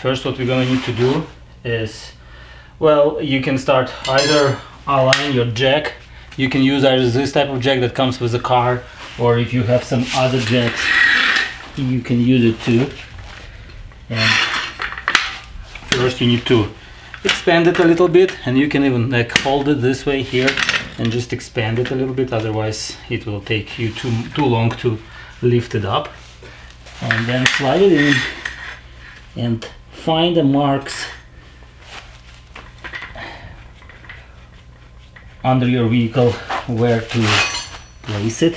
first what we're gonna need to do is, well, you can start either align your jack. You can use either this type of jack that comes with the car, or if you have some other jacks, you can use it too. And first you need to expand it a little bit, and you can even like hold it this way here and just expand it a little bit, otherwise it will take you too long to lift it up. And then slide it in and find the marks under your vehicle where to place it.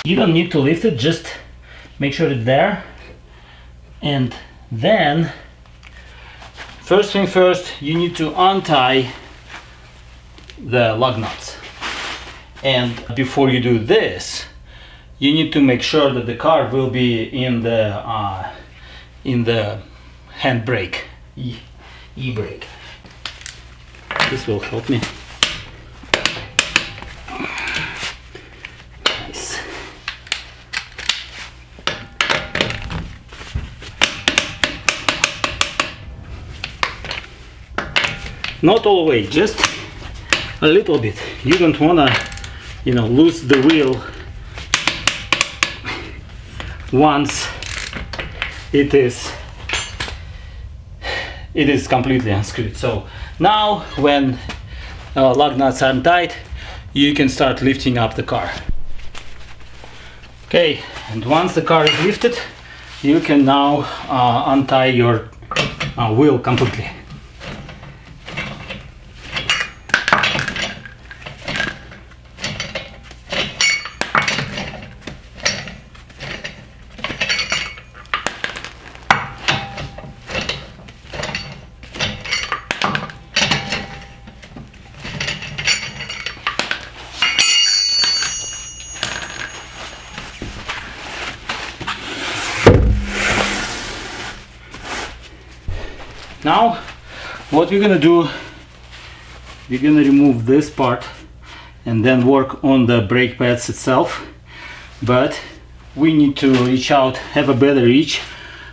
You don't need to lift it, just make sure it's there. And then, first thing first, you need to untie the lug nuts. And before you do this, you need to make sure that the car will be in the handbrake, e-brake. This will help me. Nice. Not all the way, just a little bit. You don't wanna, lose the wheel once it is completely unscrewed. So now when lug nuts are tight, you can start lifting up the car. Okay, and once the car is lifted, you can now untie your wheel completely. Now, what we're gonna do, we're gonna remove this part and then work on the brake pads itself. But we need to reach out, have a better reach,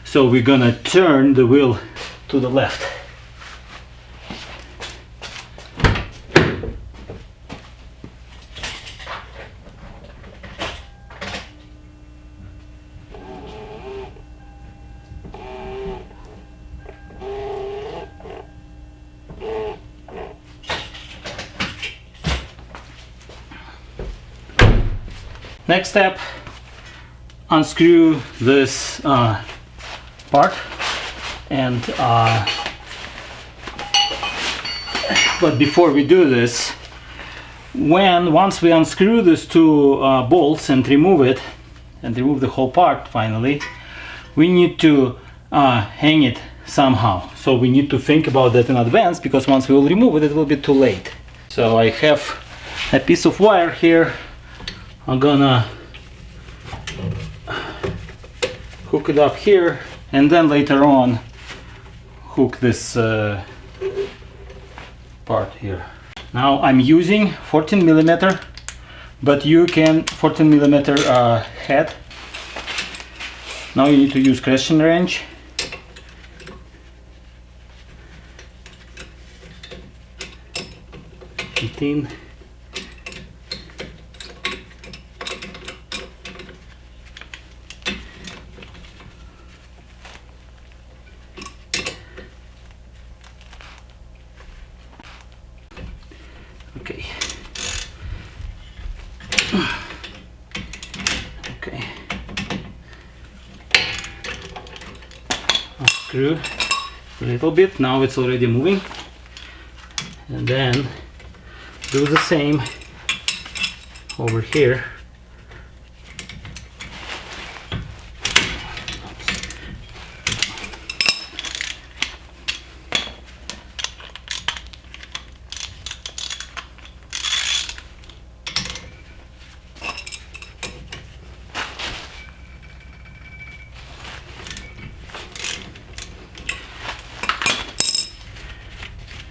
so we're gonna turn the wheel to the left. Next step, unscrew this part, and but before we do this, once we unscrew these two bolts and remove it, and remove the whole part finally, we need to hang it somehow. So we need to think about that in advance, because once we will remove it, it will be too late. So I have a piece of wire here. I'm gonna hook it up here, and then later on hook this part here. Now I'm using 14 millimeter, but you can 14 millimeter head. Now you need to use crescent wrench. Okay. Okay. Unscrew a little bit. Now it's already moving. And then do the same over here.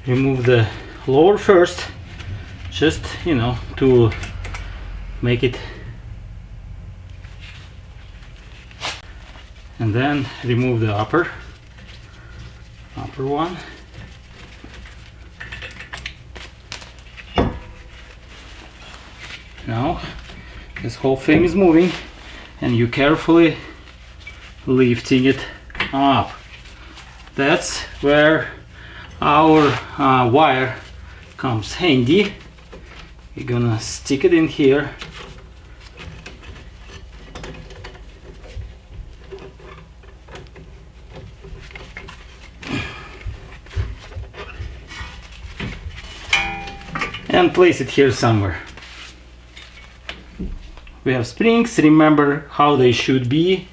Remove the lower first, just to make it and then remove the upper one. Now this whole thing is moving and you carefully lifting it up. That's where our wire comes handy. We're gonna stick it in here. And place it here somewhere. We have springs, remember how they should be,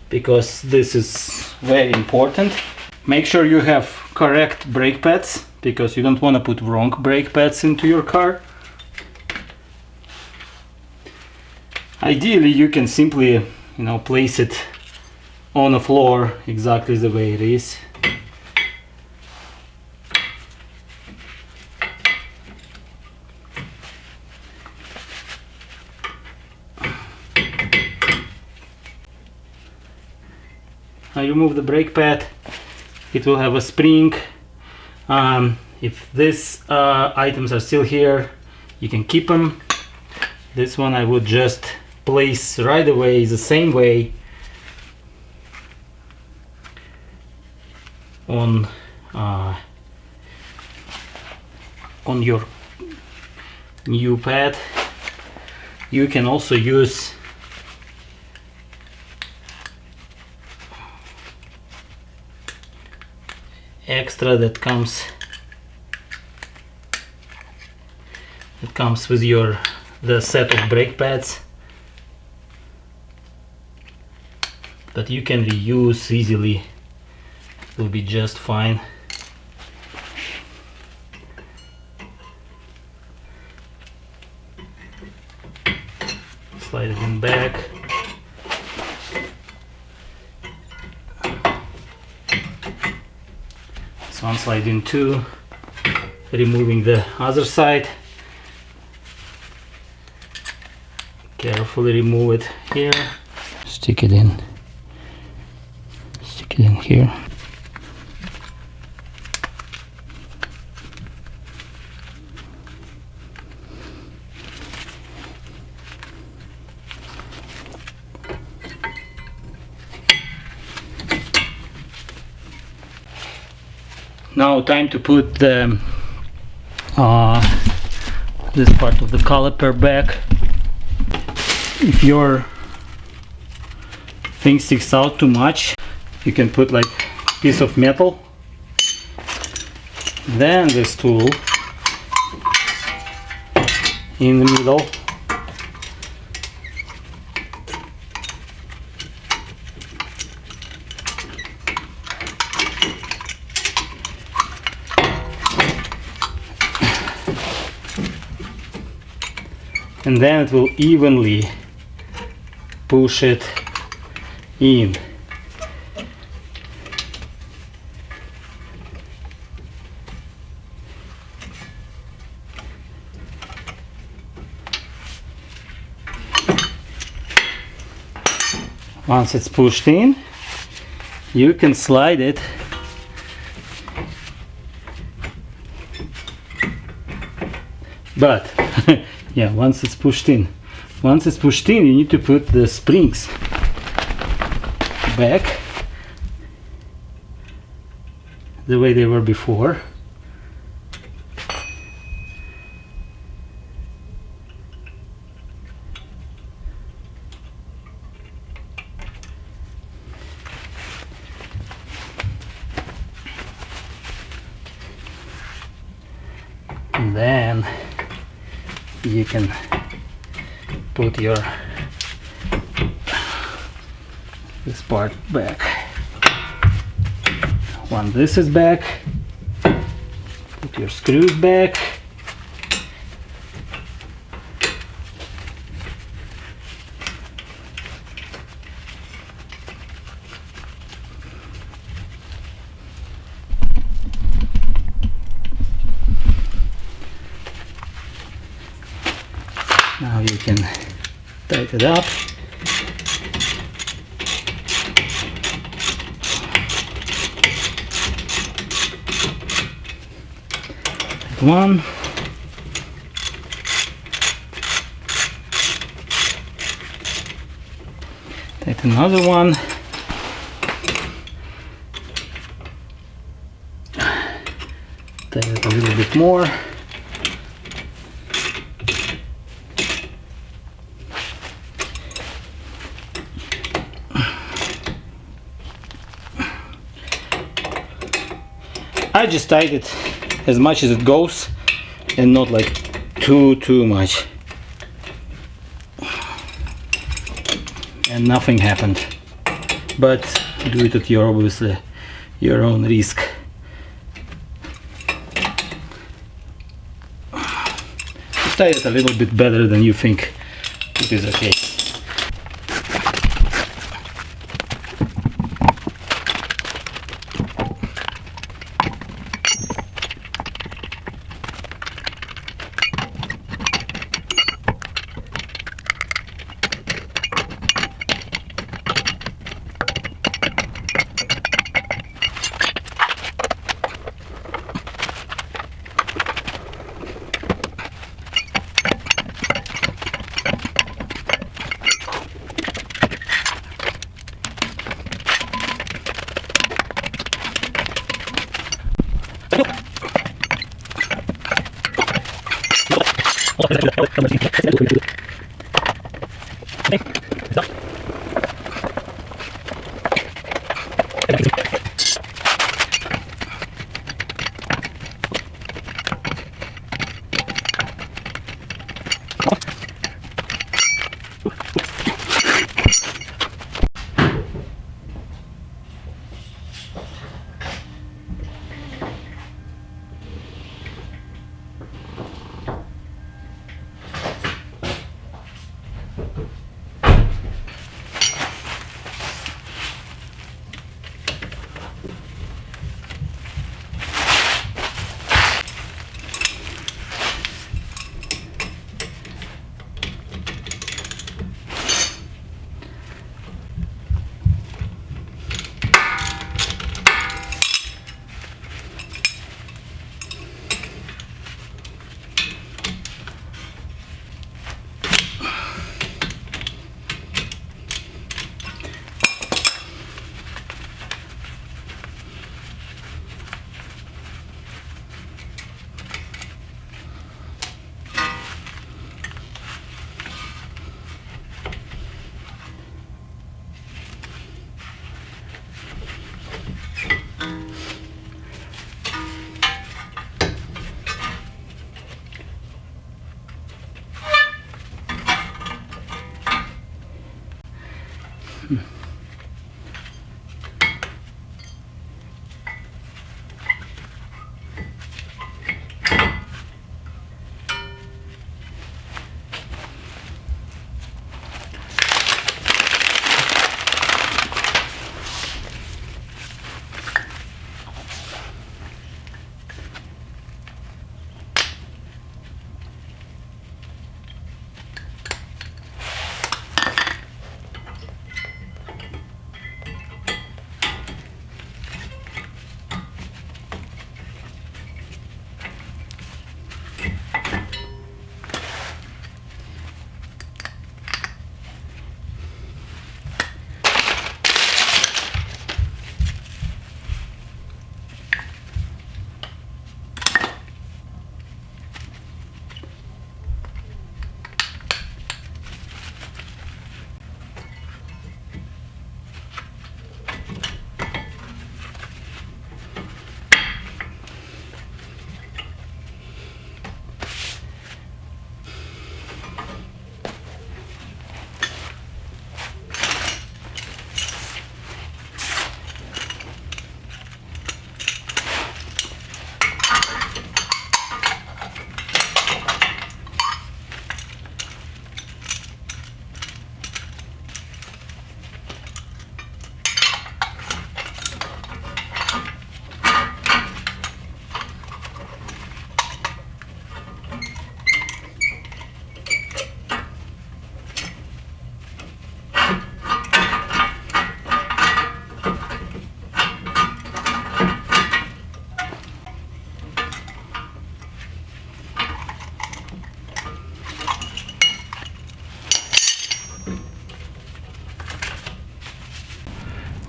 because this is very important. Make sure you have correct brake pads, because you don't want to put wrong brake pads into your car. Ideally you can simply, place it on the floor exactly the way it is. Now you remove the brake pad, it will have a spring. If these items are still here, you can keep them. This one I would just place right away the same way on your new pad. You can also use extra that comes with the set of brake pads, but you can reuse easily. It will be just fine. Slide it in back. This one slide in too. Removing the other side. Carefully remove it here. Stick it in. Stick it in here. Now time to put the this part of the caliper back. If your thing sticks out too much, you can put like a piece of metal. Then this tool in the middle. And then it will evenly push it in. Once it's pushed in, you can slide it but yeah, once it's pushed in, you need to put the springs back the way they were before. And then you can put this part back. When this is back, put your screws back. Now you can Tighten it up. One. Take another one. Take it a little bit more. I just tied it as much as it goes and not like too much. And nothing happened. But do it at your, obviously, your own risk. Just tie it a little bit better than you think it is okay.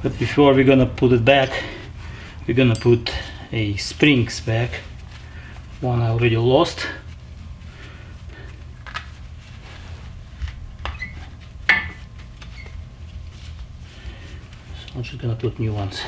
But before we're gonna put it back, we're gonna put a springs back. One I already lost. So I'm just gonna put new ones.